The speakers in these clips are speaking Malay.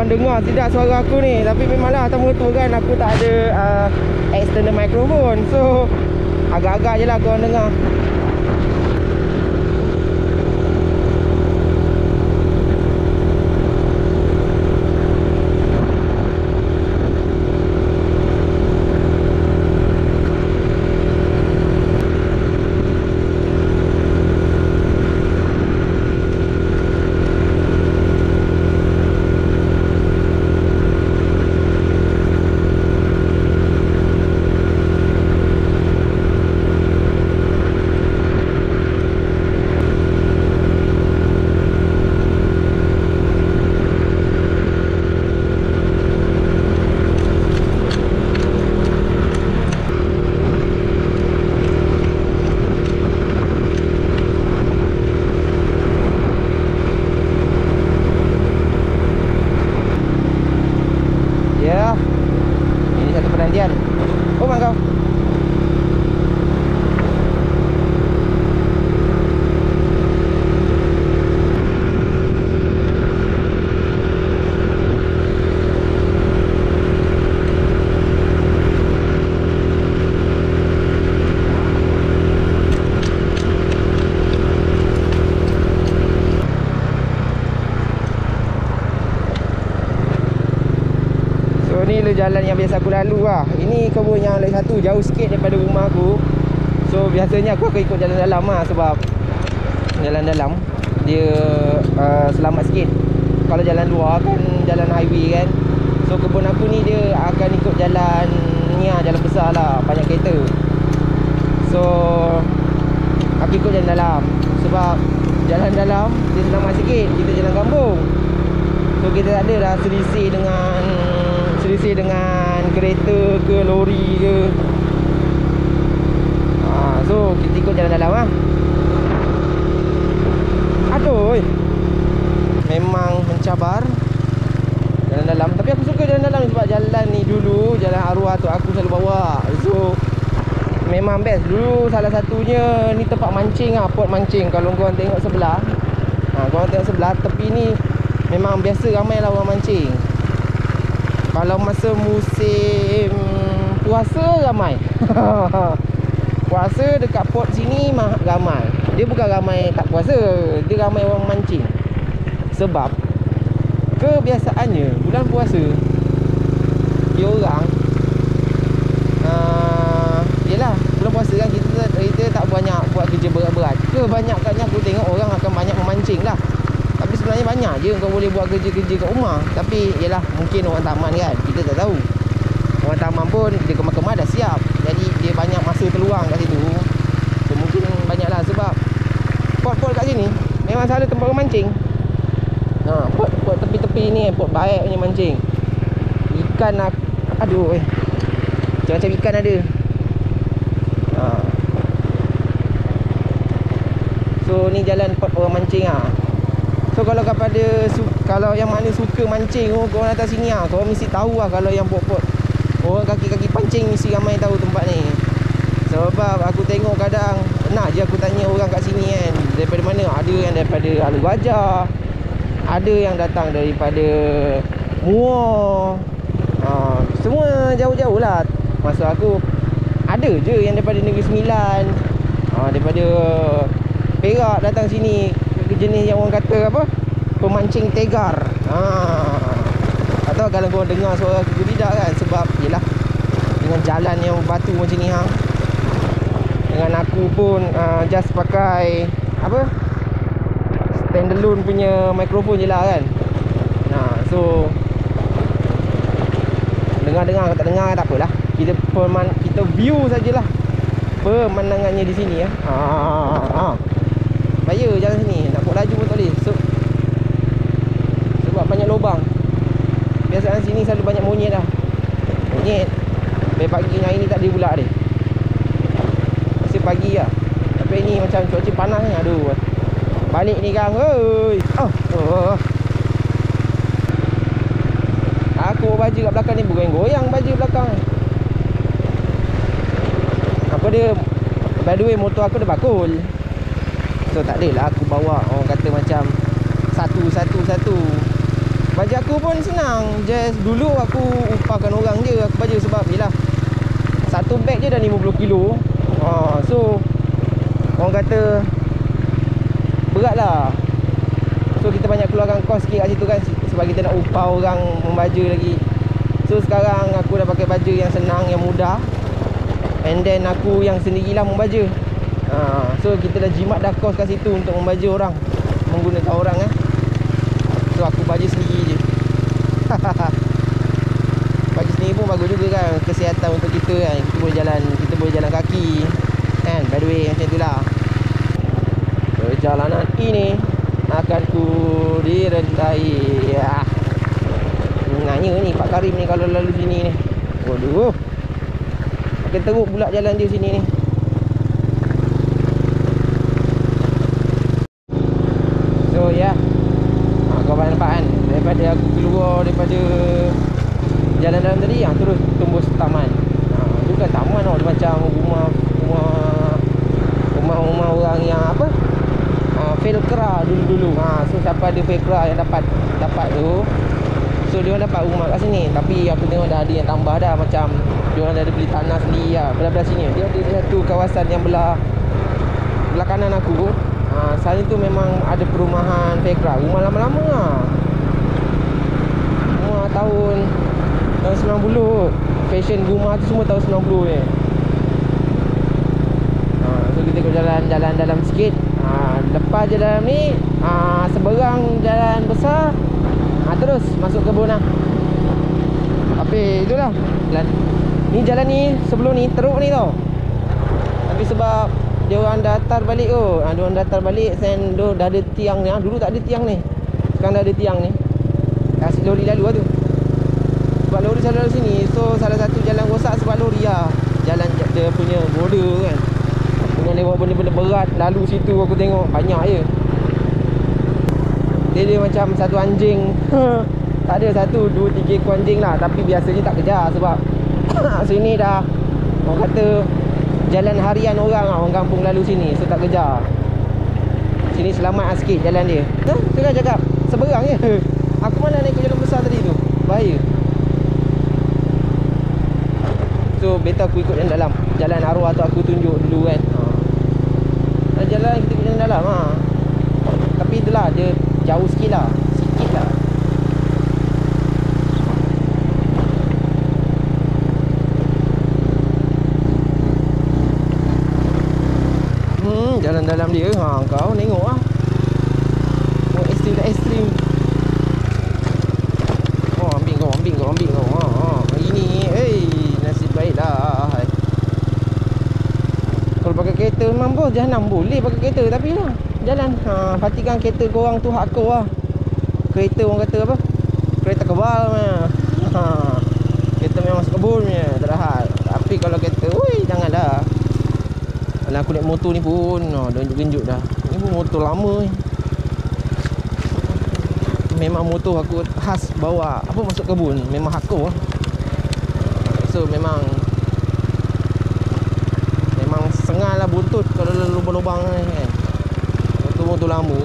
dengar tidak suara aku ni. Tapi memanglah atas motor kan aku tak ada external microphone. So agak-agak je lah korang dengar. Perhentian. Oh mak kau. Ni le jalan yang biasa aku lalu lah. Ini kebun yang lagi satu jauh sikit daripada rumah aku. So biasanya aku akan ikut jalan dalam lah. Sebab jalan dalam dia selamat sikit. Kalau jalan luar kan jalan highway kan. So kebun aku ni dia akan ikut jalan ni lah, jalan besar lah, banyak kereta. So aku ikut jalan dalam. Sebab jalan dalam dia selamat sikit. Kita jalan kampung, so kita tak ada dah selisih dengan kereta ke lori ke. So kita ikut jalan dalam lah. Aduh, memang mencabar jalan dalam. Tapi aku suka jalan dalam sebab jalan ni dulu jalan arwah tu aku selalu bawa. So memang best. Dulu salah satunya ni tempat mancing lah, pot mancing. Kalau korang tengok sebelah, korang tengok sebelah tepi ni memang biasa ramai lah orang mancing. Kalau masa musim puasa ramai. Puasa dekat pot sini ramai. Dia bukan ramai tak puasa, dia ramai orang mancing. Sebab kebiasaannya bulan puasa dia orang yelah, bulan puasa kan kita tak banyak buat kerja berat-berat. Kebanyakannya aku tengok orang akan banyak memancing lah. Tapi sebenarnya banyak je kau boleh buat kerja-kerja kat rumah. Tapi yelah, mungkin orang taman kan, kita tak tahu. Orang taman pun dia kemah-kemah dah siap. Jadi dia banyak masa terluang kat situ. So mungkin banyak lah. Sebab pot-pot kat sini memang selalu tempat orang mancing. Pot tepi-tepi ni pot baik punya mancing. Ikan lah. Aduh, macam-macam ikan ada. So ni jalan pot orang mancing lah. So kalau kalau yang mana suka mancing, korang datang sini lah. Korang mesti tahu lah kalau yang pot-pot orang kaki-kaki pancing mesti ramai tahu tempat ni. Sebab aku tengok kadang nak je aku tanya orang kat sini kan, daripada mana. Ada yang daripada Alur Gajah, ada yang datang daripada Muar, semua jauh-jauh lah. Maksud aku ada je yang daripada Negeri Sembilan, daripada Perak datang sini. Jenis yang orang kata apa, pemancing tegar. Tak tahu kalau korang dengar suara aku tidak kan. Sebab yelah, dengan jalan yang batu macam ni dengan aku pun just pakai apa, standalone punya mikrofon je lah kan. So dengar-dengar tak dengar tak apalah. Kita view sajalah pemandangannya di sini ya. Bahaya jalan sini, nak buat laju pun tak boleh. Sebab banyak lubang. Biasanya sini selalu banyak monyet dah. Monyet. Sampai pagi hari ni tak ada pula dia. Masih pagi lah. Tapi ni macam cuaca panas ni. Aduh, balik ni kang. Aku baju kat belakang ni goyang-goyang baju belakang. Apa dia, by the way motor aku dah bakul. So tak adalah aku bawa orang kata macam satu. Baju aku pun senang. Just dulu aku upahkan orang je aku baju sebab yelah satu beg je dah 50 kilo. So orang kata berat lah. So kita banyak keluarkan kos sikit kat situ kan, sebab kita nak upah orang membaju lagi. So sekarang aku dah pakai baju yang senang, yang mudah. And then aku yang sendirilah membaju. So kita dah jimat dah kos kat situ untuk membaju orang, menggunakan orang So aku baju sendiri je. Baju sendiri pun bagus juga kan, kesihatan untuk kita kan. Kita boleh jalan kaki kan, by the way macam itulah. Perjalanan ini akan ku direndai. Nanya ni Pak Karim ni kalau lalu sini ni. Waduh, akan teruk pula jalan dia sini ni. So ya, kau nampak kan, daripada aku keluar daripada jalan dalam tadi, terus tembus taman. Itu kan taman tau, dia macam rumah orang yang apa, Velcra dulu-dulu. So siapa ada Velcra yang dapat tu, so dia orang dapat rumah kat sini. Tapi aku tengok dah ada yang tambah dah, macam dia orang dah ada beli tanah sendiri lah. Belah-belah sini dia ada satu kawasan yang belah kanan aku. Sana tu memang ada perumahan Velcra, rumah lama-lama lah. Rumah tahun 90. Fashion rumah tu semua tahun 90 ni. So kita kena jalan dalam sikit. Lepas je dalam ni, seberang jalan besar, terus masuk kebun lah. Tapi itulah jalan ni sebelum ni teruk ni tau. Tapi sebab dia orang datar balik tu. Dia orang datar balik, then dah ada tiang ni. Dulu tak ada tiang ni, sekarang dah ada tiang ni. Kasih lori lalu lah tu. Sebab lori selalu lalu sini. So salah satu jalan rosak sebab lori lah. Jalan dia punya border kan, dengan lewat benda-benda berat lalu situ. Aku tengok banyak je. Dia macam satu anjing. Tak ada, 1, 2, 3 ekor anjing lah. Tapi biasanya tak kejar sebab sini dah, orang kata jalan harian orang lah, orang kampung lalu sini. So tak kejar. Sini selamat sikit jalan dia. Tu kan cakap seberang je. Aku malah naik ke jalan besar tadi tu, bahaya. So better aku ikut yang dalam. Jalan arwah tu aku tunjuk dulu kan. Jalan kita ikut jalan dalam tapi itulah dia jauh sikit lah. Jalan dalam dia. Kau tengok lah. Ekstrim tak ekstrim. Ambil kau. Hari ni nasib baik lah. Kalau pakai kereta memang bos jahanam. Boleh pakai kereta, tapi lah jalan pastikan kereta korang tu hak kau lah. Kereta orang kata apa, kereta kebal kereta memang masuk kebun punya, tak ada hal. Tapi kalau kereta, janganlah. Kalau aku naik motor ni pun dah genjuk dah. Ni pun motor lama ni. Memang motor aku khas bawa apa masuk kebun, memang hardcore lah. So memang sengal lah buntut kalau lubang-lubang ni kan. Motor lama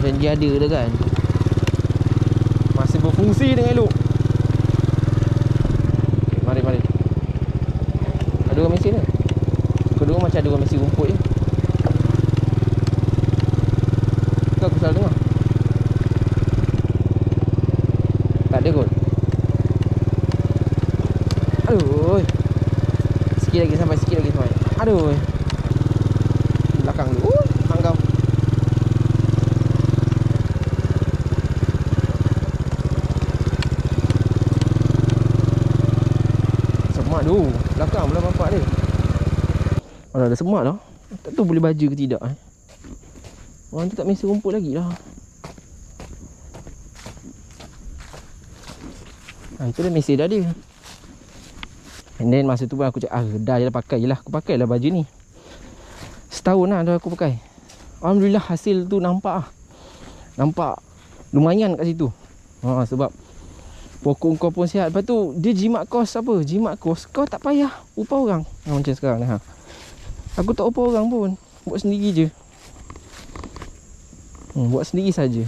dan dia ada dah kan, masih berfungsi dengan elok. Mari ada orang mesin ke? Kedua macam ada orang mesin rumput je. Aku salah dengar. Tak ada kot. Aduh, sikit lagi sampai. Aduh, belakang dulu. Mangkau. Semak tu belakang belah bapak dia. Ada semak dah. Tak tahu boleh baju ke tidak. Orang tu tak mesin rumput lagi lah. Itu dah mesin dah dia. And then masa tu pun aku cakap dah je lah, pakai je lah. Aku pakai lah baju ni. Setahun lah dah aku pakai. Alhamdulillah hasil tu nampak nampak lumayan kat situ. Sebab pokok kau pun sihat. Lepas tu dia jimat kos apa? Jimat kos kau tak payah upah orang. Macam sekarang ni aku tak upah orang pun. Buat sendiri je. Buat sendiri saja.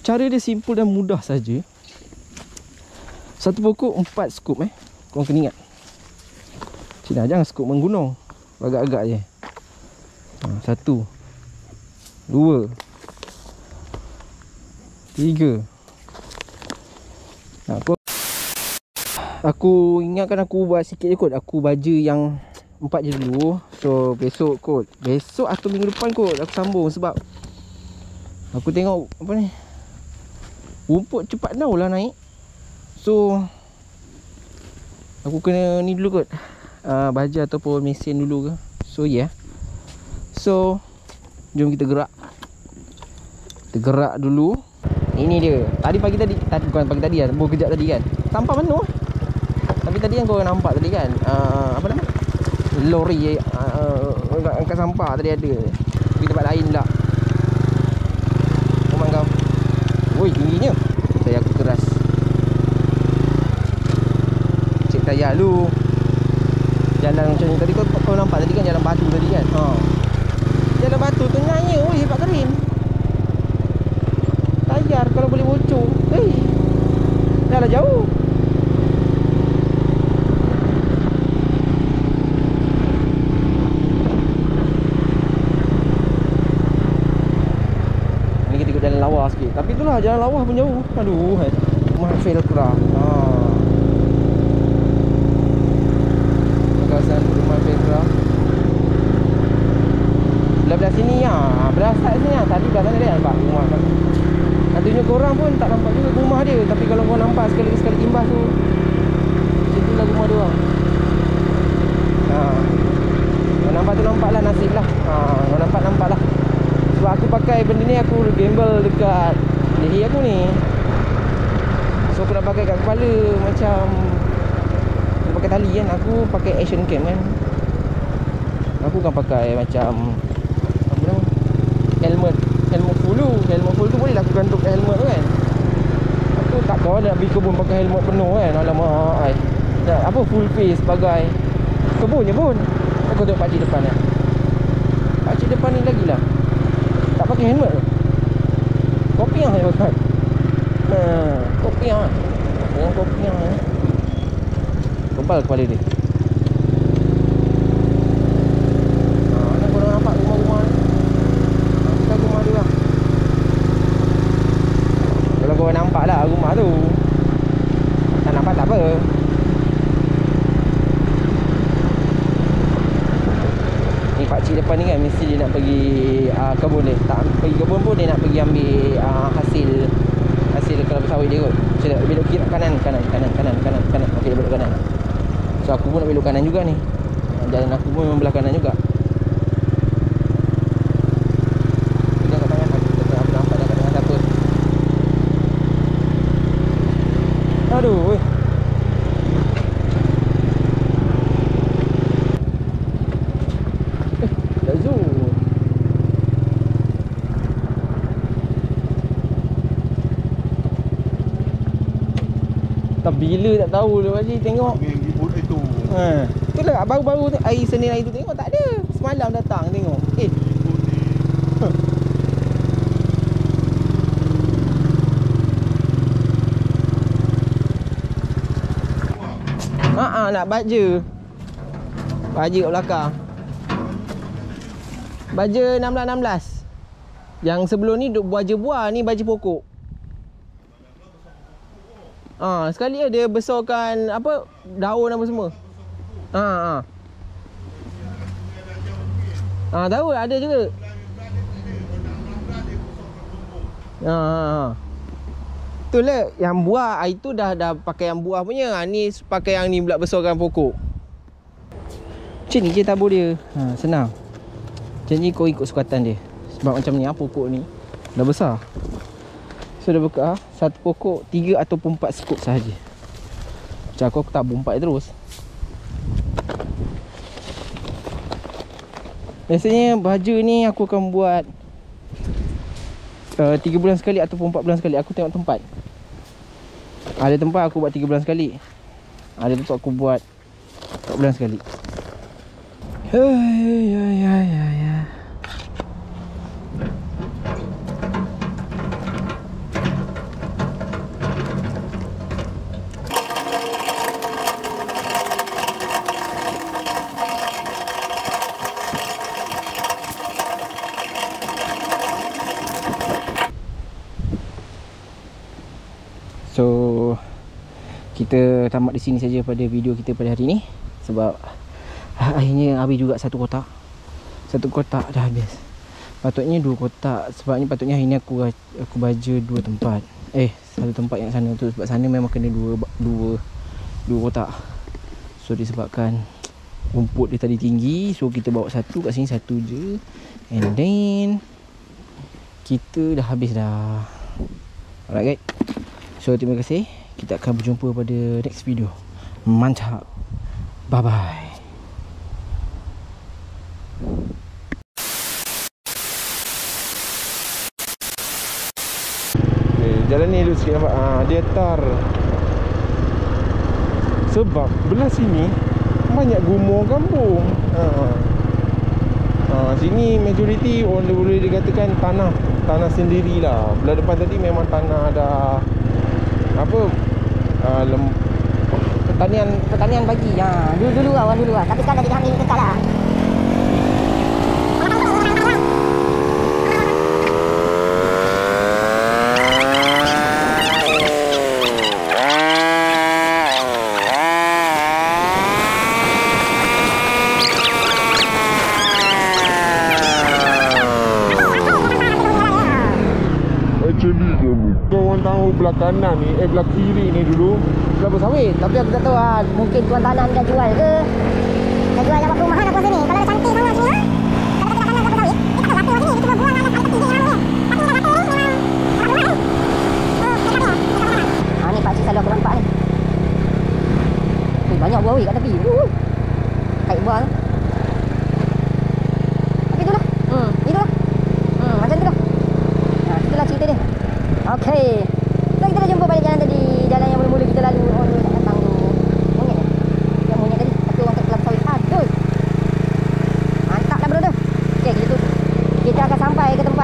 Cara dia simple dan mudah saja. Satu pokok 4 skop Korang kena ingat. Cina jangan skop menggunung. Agak-agak je. 1 2 3. Aku ingatkan aku buat sikit je kot. Aku baja yang 4 je dulu. So besok kot, besok atau minggu depan kot aku sambung. Sebab aku tengok apa ni, rumput cepat tau lah naik. So aku kena ni dulu kot, baja ataupun mesin dulu ke. So yeah. So jom kita gerak. Kita gerak dulu. Ini dia. Tadi bukan pagi tadi lah, baru kejap tadi kan. Sampah penuh. Tapi tadi yang korang nampak tadi kan, apa nama, lori angkat sampah tadi ada. Pergi tempat lain pula. Komang kau. Woi, tingginya. Saya aku keras. Cek tayar dulu. Jalan macam ni. Tadi kau nampak tadi kan jalan batu tadi kan. Jalan batu tengahnya. Oi, hebat keren. Tayar kalau boleh bocor. Dah lah jauh. Jalan lawa sikit. Tapi itulah jalan lawa pun jauh. Aduh, rumah fail kerah. Kawasan rumah fail kerah. Belah sini belah sini tadi belah sana dia nampak rumah kan. Nantinya korang pun tak nampak juga rumah dia. Tapi kalau korang nampak sekali imbas tu, situ lah rumah dia. Kalau nampak tu nampak lah, nasib lah. Kalau nampak lah. Sebab aku pakai benda ni, aku gamble dekat leher aku ni. So aku nak pakai kat kepala. Macam aku pakai tali kan. Aku pakai action cam kan. Aku kan pakai macam apa nama, helmet full tu. Helmet full tu boleh lah aku gantung kat helmet tu kan. Aku tak tahu nak pergi kebun pakai helmet penuh kan. Alamak, apa full face sebagai kebun je pun. Aku tengok pakcik depan kan. Pakcik depan ni lagi lah tak pakai helmet tu. Kopiah saya pakai. Kopiah. Yang kopiah kebal kepala dia. Nak korang nampak rumah-rumah ni. Kita rumah dia lah. Kalau korang nampak lah rumah tu. Tak nampak tak apa. Pakcik depan ni kan mesti dia nak pergi kebun dia. Tak pergi kebun pun dia nak pergi ambil hasil kelapa sawit dia kot. So dia belok kiri kanan. Okey, dia belok kanan. So aku pun nak belok kanan juga ni. Jalan aku pun memang belah kanan juga. Kita kat tangan aku tak nampak dah kat tangan siapa. Aduh, weh. Bila tak tahu tu Haji tengok. Ribut itu. Itulah baru-baru tu hari Senin hari tu tengok tak ada. Semalam datang tengok. Nak baja. Baja kat belakang. Baja 16. Yang sebelum ni duk baja buah, ni baja pokok. Sekali dia besarkan apa, daun apa semua. Tahu ada juga. Itulah yang buah itu dah pakai yang buah punya. Ni pakai yang ni pula besarkan pokok. Macam ni je tabur dia. Senang. Macam ni kau ikut sukatan dia. Sebab macam ni pokok ni dah besar. So dah buka satu pokok 3 ataupun 4 skop sahaja. Macam aku tak bompat terus. Biasanya baja ni aku akan buat 3 bulan sekali ataupun 4 bulan sekali. Aku tengok tempat. Ada tempat aku buat 3 bulan sekali. Ada tempat aku buat 4 bulan sekali. kita tamat di sini saja pada video kita pada hari ni. Sebab akhirnya habis juga satu kotak. Satu kotak dah habis. Patutnya 2 kotak. Sebabnya patutnya hari ni aku baja 2 tempat. Satu tempat yang sana tu. Sebab sana memang kena 2 kotak. So disebabkan rumput dia tadi tinggi, so kita bawa satu, kat sini satu je. And then kita dah habis dah. Alright guys. So terima kasih. Kita akan berjumpa pada next video. Mantap. Bye bye. Jalan ni elok sikit nampak. Dia tar. Sebab belah sini banyak gumoh kampung. Sini majoriti orang boleh dikatakan tanah sendirilah. Belah depan tadi memang tanah ada pertanian bagi. Dulu lah. Tapi sekarang dah jadi hak milik kekal lah. Korang tahu belah kanan ni, belah kiri ni dulu kelapa sawit. Tapi aku tak tahu Mungkin tuan tanah ni dah jual ke? Dah jual dapat perumahan aku rasa ni. Kalau dah cantik sangat sini lah. Kalau kita tanah kelapa sawit, kita tak laku lagi ni. Kita cuma buang anak kat tepi je orang ni. Tapi dah laku ni memang dapat perumahan ni. Ni pakcik selalu aku nampak ni. Banyak buah kat tepi. Kait buah tu. Tapi tu lah. Itu lah. Macam tu lah. Itulah cerita dia. Okey. So kita dah jumpa balik jalan tadi. Jalan yang mula-mula kita lalu. Orang tu tak datang tu. Monyet ni. Yang monyet tadi. Tapi orang kat kelapa sawit. Aduh. Mantap lah bro tu. Okey, kita akan sampai ke tempat